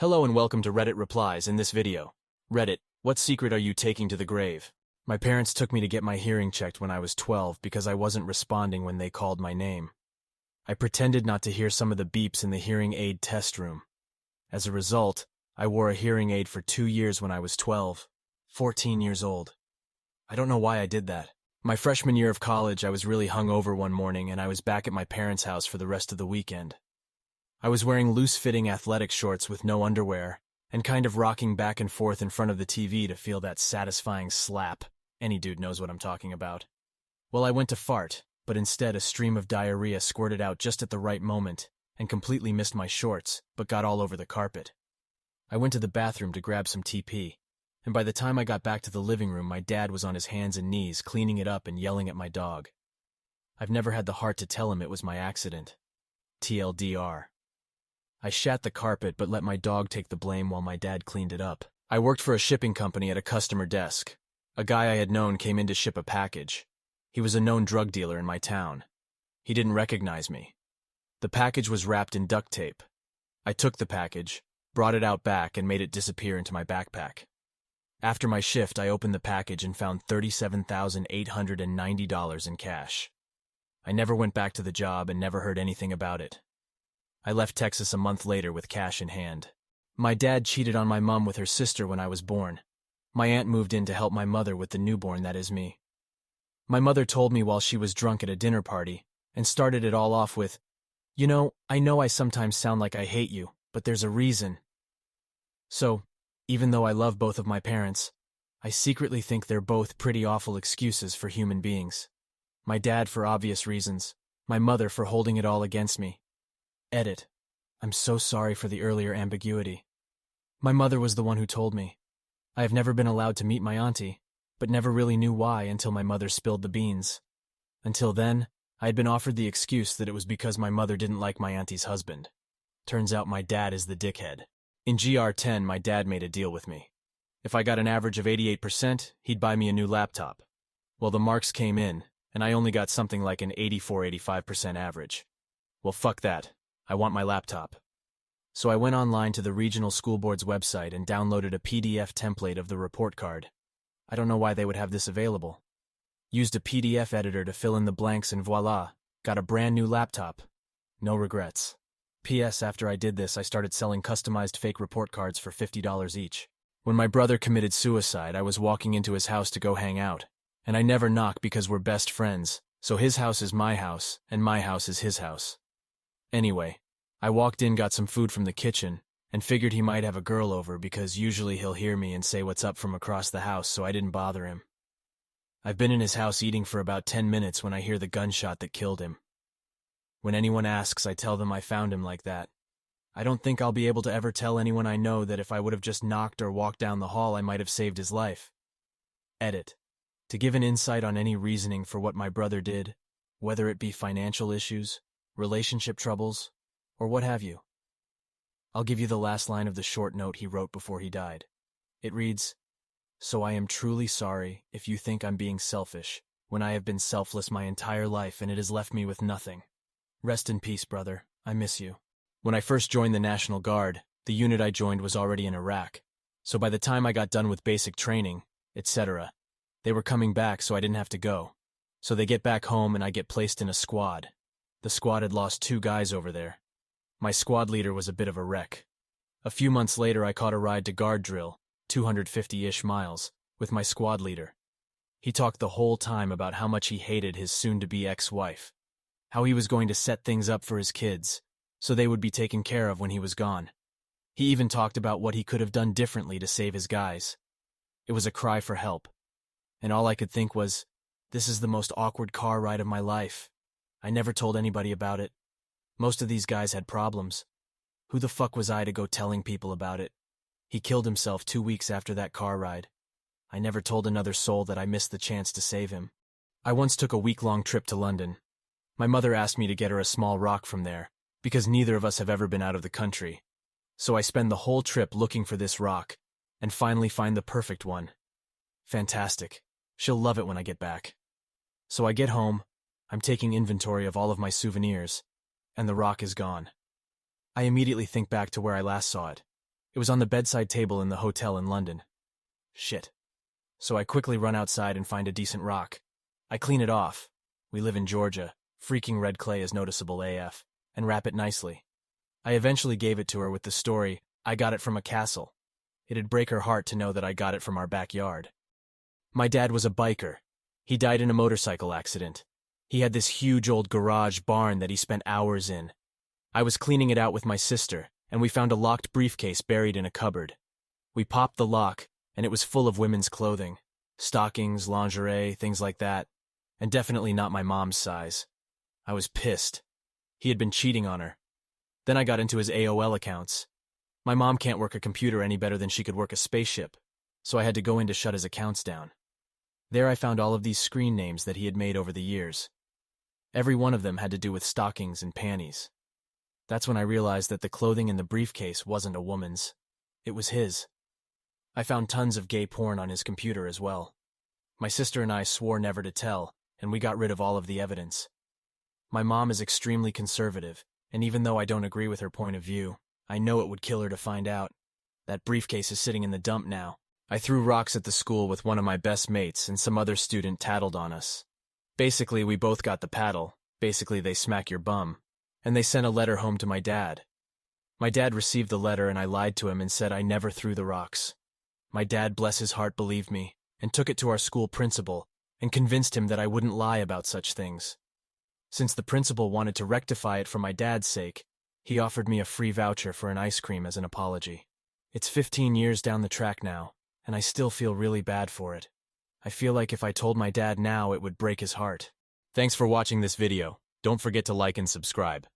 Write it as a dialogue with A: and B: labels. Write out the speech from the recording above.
A: Hello and welcome to Reddit Replies in this video. Reddit, what secret are you taking to the grave? My parents took me to get my hearing checked when I was 12 because I wasn't responding when they called my name. I pretended not to hear some of the beeps in the hearing aid test room. As a result, I wore a hearing aid for 2 years when I was 14 years old. I don't know why I did that. My freshman year of college, I was really hungover one morning and I was back at my parents' house for the rest of the weekend. I was wearing loose-fitting athletic shorts with no underwear and kind of rocking back and forth in front of the TV to feel that satisfying slap. Any dude knows what I'm talking about. Well, I went to fart, but instead a stream of diarrhea squirted out just at the right moment and completely missed my shorts, but got all over the carpet. I went to the bathroom to grab some TP, and by the time I got back to the living room, my dad was on his hands and knees cleaning it up and yelling at my dog. I've never had the heart to tell him it was my accident. TLDR. I shat the carpet but let my dog take the blame while my dad cleaned it up. I worked for a shipping company at a customer desk. A guy I had known came in to ship a package. He was a known drug dealer in my town. He didn't recognize me. The package was wrapped in duct tape. I took the package, brought it out back, and made it disappear into my backpack. After my shift, I opened the package and found $37,890 in cash. I never went back to the job and never heard anything about it. I left Texas a month later with cash in hand. My dad cheated on my mom with her sister when I was born. My aunt moved in to help my mother with the newborn, that is me. My mother told me while she was drunk at a dinner party and started it all off with, I know I sometimes sound like I hate you, but there's a reason. So, even though I love both of my parents, I secretly think they're both pretty awful excuses for human beings. My dad for obvious reasons, my mother for holding it all against me. Edit. I'm so sorry for the earlier ambiguity. My mother was the one who told me. I have never been allowed to meet my auntie, but never really knew why until my mother spilled the beans. Until then, I had been offered the excuse that it was because my mother didn't like my auntie's husband. Turns out my dad is the dickhead. In GR10, my dad made a deal with me. If I got an average of 88%, he'd buy me a new laptop. Well, the marks came in, and I only got something like an 84-85% average. Well, fuck that. I want my laptop. So I went online to the regional school board's website and downloaded a PDF template of the report card. I don't know why they would have this available. Used a PDF editor to fill in the blanks and voila, got a brand new laptop. No regrets. P.S. After I did this, I started selling customized fake report cards for $50 each. When my brother committed suicide, I was walking into his house to go hang out. And I never knock because we're best friends, so his house is my house, and my house is his house. Anyway, I walked in, got some food from the kitchen, and figured he might have a girl over because usually he'll hear me and say what's up from across the house, so I didn't bother him. I've been in his house eating for about 10 minutes when I hear the gunshot that killed him. When anyone asks, I tell them I found him like that. I don't think I'll be able to ever tell anyone I know that if I would have just knocked or walked down the hall, I might have saved his life. Edit. To give an insight on any reasoning for what my brother did, whether it be financial issues, relationship troubles, or what have you. I'll give you the last line of the short note he wrote before he died. It reads, "So I am truly sorry if you think I'm being selfish, when I have been selfless my entire life and it has left me with nothing. Rest in peace, brother. I miss you." When I first joined the National Guard, the unit I joined was already in Iraq, so by the time I got done with basic training, etc., they were coming back so I didn't have to go. So they get back home and I get placed in a squad. The squad had lost 2 guys over there. My squad leader was a bit of a wreck. A few months later, I caught a ride to guard drill, 250-ish miles, with my squad leader. He talked the whole time about how much he hated his soon-to-be ex-wife, how he was going to set things up for his kids, so they would be taken care of when he was gone. He even talked about what he could have done differently to save his guys. It was a cry for help. And all I could think was, this is the most awkward car ride of my life. I never told anybody about it. Most of these guys had problems. Who the fuck was I to go telling people about it? He killed himself 2 weeks after that car ride. I never told another soul that I missed the chance to save him. I once took a week-long trip to London. My mother asked me to get her a small rock from there, because neither of us have ever been out of the country. So I spend the whole trip looking for this rock, and finally find the perfect one. Fantastic. She'll love it when I get back. So I get home, I'm taking inventory of all of my souvenirs, and the rock is gone. I immediately think back to where I last saw it. It was on the bedside table in the hotel in London. Shit. So I quickly run outside and find a decent rock. I clean it off. We live in Georgia. Freaking red clay is noticeable AF. And wrap it nicely. I eventually gave it to her with the story, I got it from a castle. It'd break her heart to know that I got it from our backyard. My dad was a biker. He died in a motorcycle accident. He had this huge old garage barn that he spent hours in. I was cleaning it out with my sister, and we found a locked briefcase buried in a cupboard. We popped the lock, and it was full of women's clothing. Stockings, lingerie, things like that. And definitely not my mom's size. I was pissed. He had been cheating on her. Then I got into his AOL accounts. My mom can't work a computer any better than she could work a spaceship, so I had to go in to shut his accounts down. There I found all of these screen names that he had made over the years. Every one of them had to do with stockings and panties. That's when I realized that the clothing in the briefcase wasn't a woman's. It was his. I found tons of gay porn on his computer as well. My sister and I swore never to tell, and we got rid of all of the evidence. My mom is extremely conservative, and even though I don't agree with her point of view, I know it would kill her to find out. That briefcase is sitting in the dump now. I threw rocks at the school with one of my best mates, and some other student tattled on us. Basically, we both got the paddle. Basically, they smack your bum. And they sent a letter home to my dad. My dad received the letter, and I lied to him and said I never threw the rocks. My dad, bless his heart, believed me, and took it to our school principal, and convinced him that I wouldn't lie about such things. Since the principal wanted to rectify it for my dad's sake, he offered me a free voucher for an ice cream as an apology. It's 15 years down the track now, and I still feel really bad for it. I feel like if I told my dad now, it would break his heart. Thanks for watching this video. Don't forget to like and subscribe.